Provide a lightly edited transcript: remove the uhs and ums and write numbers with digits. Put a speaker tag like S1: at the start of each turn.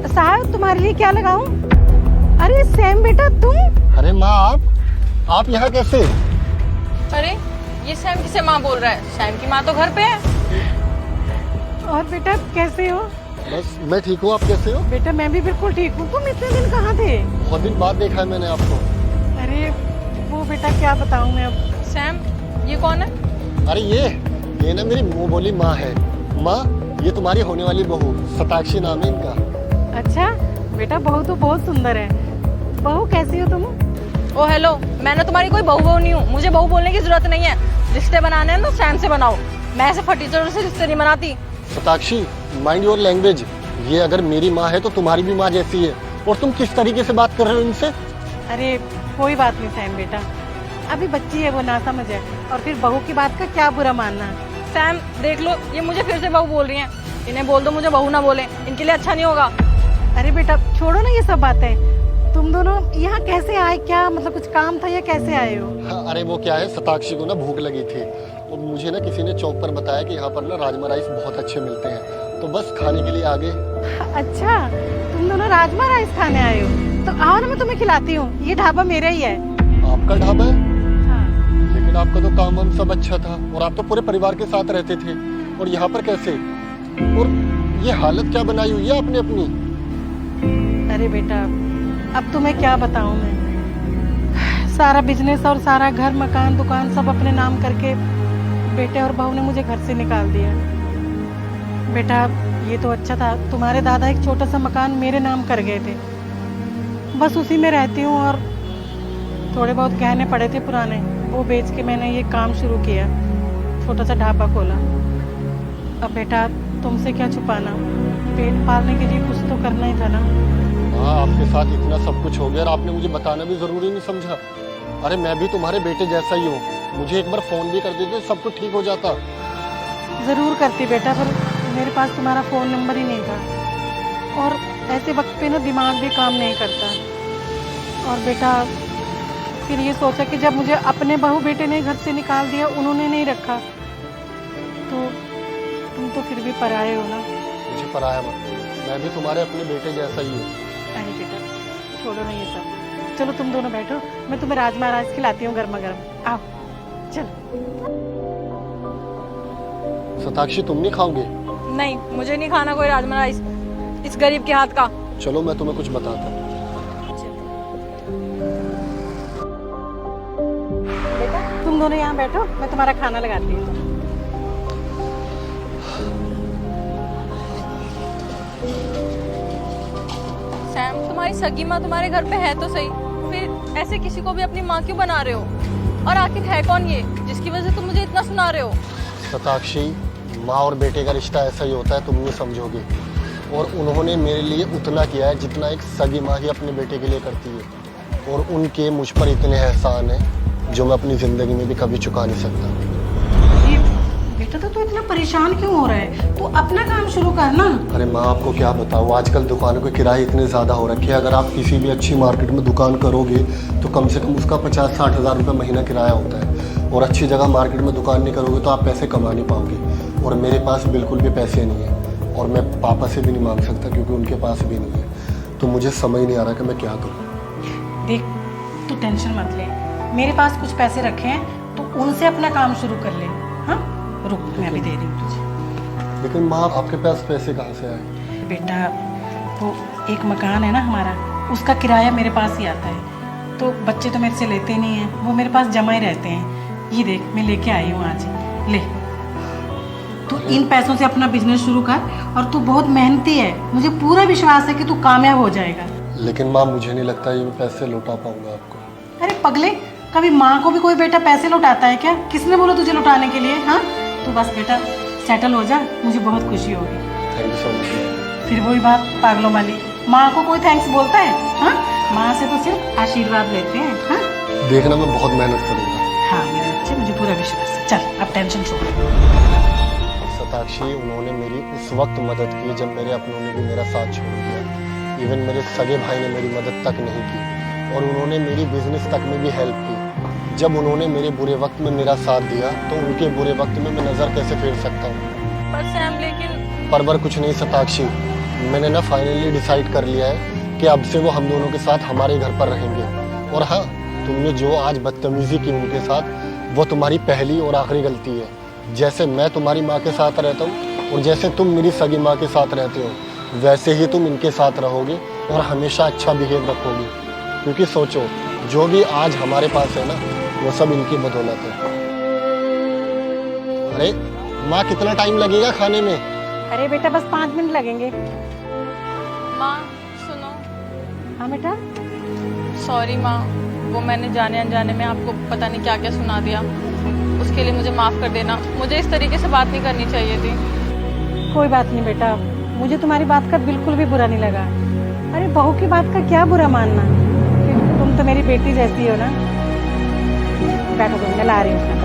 S1: साहब तुम्हारे लिए क्या लगाऊं? अरे सैम बेटा तुम?
S2: अरे माँ आप यहाँ कैसे?
S3: अरे ये सैम किसे माँ बोल रहा है? सैम की माँ तो घर पे है।
S1: और बेटा कैसे हो?
S2: बस मैं ठीक हूँ, आप कैसे हो?
S1: बेटा मैं भी बिल्कुल ठीक हूँ। तुम इतने दिन कहाँ थे?
S2: बहुत दिन बाद देखा है मैंने आपको।
S1: अरे वो बेटा क्या बताऊँ मैं अब।
S3: सैम ये कौन है?
S2: अरे ये ना मेरी मुँह बोली माँ है। माँ ये तुम्हारी होने वाली बहू शताक्षी नाम है इनका।
S1: अच्छा बेटा बहू तो बहुत सुंदर है। बहू कैसी हो तुम?
S3: ओ हेलो, मैंने तुम्हारी कोई बहू नहीं हूँ, मुझे बहू बोलने की जरूरत नहीं है। रिश्ते बनाने हैं तो सैम से बनाओ, मैं ऐसे फटीचरों से रिश्ते नहीं बनाती।
S2: Shatakshi mind your language. ये अगर मेरी माँ है तो तुम्हारी भी माँ जैसी है। और तुम किस तरीके से बात कर रहे हो इनसे?
S1: अरे कोई बात नहीं सैम बेटा, अभी बच्ची है वो ना समझ है। और फिर बहू की बात का क्या बुरा मानना।
S3: सैम देख लो, ये मुझे फिर से बहू बोल रही हैं। इन्हें बोल दो मुझे बहू ना बोले, इनके लिए अच्छा नहीं होगा।
S1: अरे बेटा छोड़ो ना ये सब बातें। तुम दोनों यहाँ कैसे आए? क्या मतलब कुछ काम था या कैसे आए हो?
S2: हाँ, अरे वो क्या है, शताक्षी को ना भूख लगी थी और मुझे ना किसी ने चौक पर बताया कि यहाँ पर ना राजमा राइस बहुत अच्छे मिलते हैं, तो बस खाने के लिए आ गए।
S1: अच्छा तुम दोनों राजमा राइस खाने आए हो, तो आओ ना मैं तुम्हें खिलाती हूँ। ये ढाबा मेरा ही है।
S2: आपका ढाबा है?
S1: हाँ।
S2: लेकिन आपका तो काम वाम सब अच्छा था और आप तो पूरे परिवार के साथ रहते थे, और यहाँ पर कैसे? और ये हालत क्या बनाई हुई है आपने अपनी?
S1: अरे बेटा अब तुम्हें क्या बताऊँ मैं। सारा बिजनेस और सारा घर मकान दुकान सब अपने नाम करके बेटे और बहू ने मुझे घर से निकाल दिया। बेटा ये तो अच्छा था, तुम्हारे दादा एक छोटा सा मकान मेरे नाम कर गए थे, बस उसी में रहती हूँ। और थोड़े बहुत गहने पड़े थे पुराने, वो बेच के मैंने ये काम शुरू किया, छोटा सा ढाबा खोला। अब बेटा तुमसे क्या छुपाना, पेट पालने के लिए कुछ तो करना ही था ना।
S2: हाँ आपके साथ इतना सब कुछ हो गया और आपने मुझे बताना भी जरूरी नहीं समझा। अरे मैं भी तुम्हारे बेटे जैसा ही हूँ, मुझे एक बार फोन भी कर देते सब कुछ ठीक हो जाता।
S1: ज़रूर करती बेटा, पर मेरे पास तुम्हारा फ़ोन नंबर ही नहीं था। और ऐसे वक्त पे ना दिमाग भी काम नहीं करता। और बेटा फिर ये सोचा कि जब मुझे अपने बहू बेटे ने घर से निकाल दिया, उन्होंने नहीं रखा, तो तुम तो फिर भी पराए हो ना।
S2: मुझे पराया मत बोलो, मैं भी तुम्हारे अपने बेटे जैसा ही हूँ।
S1: अरे बेटा छोड़ो ना ये सब, चलो तुम दोनों बैठो, मैं तुम्हें राजमा राइस खिलाती हूँ गर्मा गर्म। आओ चलो।
S2: शताक्षी तुम नहीं खाओगे?
S3: नहीं मुझे नहीं खाना कोई राजमा राइस इस गरीब के हाथ का।
S2: चलो मैं तुम्हें कुछ बताता हूँ।
S1: बेटा तुम दोनों यहाँ बैठो, मैं तुम्हारा खाना लगाती हूँ।
S3: सैम तुम्हारी सगी माँ तुम्हारे घर पे है तो सही, फिर ऐसे किसी को भी अपनी माँ क्यों बना रहे हो? और आखिर है कौन ये जिसकी वजह से तुम मुझे इतना सुना रहे हो?
S2: शताक्षी माँ और बेटे का रिश्ता ऐसा ही होता है, तुम नहीं समझोगे। और उन्होंने मेरे लिए उतना किया है जितना एक सगी माँ ही अपने बेटे के लिए करती है, और उनके मुझ पर इतने एहसान हैं जो मैं अपनी ज़िंदगी में भी कभी चुका नहीं सकता।
S1: बेटा तो तू इतना परेशान क्यों हो रहा है? तू अपना काम शुरू कर ना।
S2: अरे माँ आपको क्या बताऊँ, आजकल दुकानों के किराए इतने ज़्यादा हो रखे हैं। अगर आप किसी भी अच्छी मार्केट में दुकान करोगे तो कम से कम उसका 50-60 हज़ार रुपये महीना किराया होता है, और अच्छी जगह मार्केट में दुकान नहीं करोगे तो आप पैसे कमा नहीं पाओगे। और मेरे पास बिल्कुल भी पैसे नहीं है, और मैं पापा से भी नहीं मांग सकता क्योंकि उनके पास भी नहीं है। तो मुझे समझ नहीं आ रहा कि मैं क्या करूँ।
S1: देख तू टेंशन मत ले, मेरे पास कुछ पैसे रखे हैं, तो उनसे अपना काम शुरू कर ले। हाँ रुक मैं अभी दे रही हूँ तुझे।
S2: लेकिन माँ आपके पास पैसे कहाँ से आए?
S1: बेटा वो एक मकान है ना हमारा, उसका किराया मेरे पास ही आता है, तो बच्चे तो मेरे से लेते नहीं हैं, वो मेरे पास जमा ही रहते हैं। ये देख मैं लेके आई हूँ आज, ले तू इन पैसों से अपना बिजनेस शुरू कर। और तू बहुत मेहनती है, मुझे पूरा विश्वास है कि तू कामयाब हो जाएगा।
S2: लेकिन माँ मुझे नहीं लगता ये मैं पैसे लौटा पाऊंगा आपको।
S1: अरे पगले, कभी माँ को भी कोई बेटा पैसे लौटाता है क्या? किसने बोला तुझे लौटाने के लिए? हाँ तू बस बेटा सेटल हो जा, मुझे बहुत खुशी होगी।
S2: Thank you so much.
S1: फिर वही बात पागलों वाली, माँ को कोई थैंक्स बोलता है? हाँ माँ से तो सिर्फ आशीर्वाद लेते हैं। हाँ
S2: देखना मैं बहुत मेहनत करूंगा।
S1: हाँ मेरे बच्चे, मुझे पूरा विश्वास है। चल अब टेंशन छोड़।
S2: शताक्षी उन्होंने मेरी उस वक्त मदद की जब मेरे अपनों ने भी मेरा साथ छोड़ दिया। इवन मेरे सगे भाई ने मेरी मदद तक नहीं की, और उन्होंने मेरी बिजनेस तक में भी हेल्प की। जब उन्होंने मेरे बुरे वक्त में मेरा साथ दिया तो उनके बुरे वक्त में मैं नज़र कैसे फेर सकता हूँ?
S3: पर सैम लेकिन
S2: पर कुछ नहीं शताक्षी, मैंने ना फाइनली डिसाइड कर लिया है कि अब से वो हम दोनों के साथ हमारे घर पर रहेंगे। और हाँ, तुमने जो आज बदतमीजी की उनके साथ, वो तुम्हारी पहली और आखिरी गलती है। जैसे मैं तुम्हारी माँ के साथ रहता हूँ और जैसे तुम मेरी सगी माँ के साथ रहते हो, वैसे ही तुम इनके साथ रहोगे और हमेशा अच्छा बिहेव रखोगे। क्योंकि सोचो, जो भी आज हमारे पास है ना, वो सब इनकी बदौलत है। अरे माँ, कितना टाइम लगेगा खाने में?
S1: अरे बेटा बस 5 मिनट लगेंगे।
S3: माँ सुनो।
S1: हाँ बेटा।
S3: सॉरी माँ, वो मैंने जाने अनजाने में आपको पता नहीं क्या क्या सुना दिया, उसके लिए मुझे माफ़ कर देना। मुझे इस तरीके से बात नहीं करनी चाहिए थी।
S1: कोई बात नहीं बेटा, मुझे तुम्हारी बात का बिल्कुल भी बुरा नहीं लगा। अरे बहू की बात का क्या बुरा मानना, तुम तो मेरी बेटी जैसी हो ना। बैठो तुम, मैं ला रही हूँ।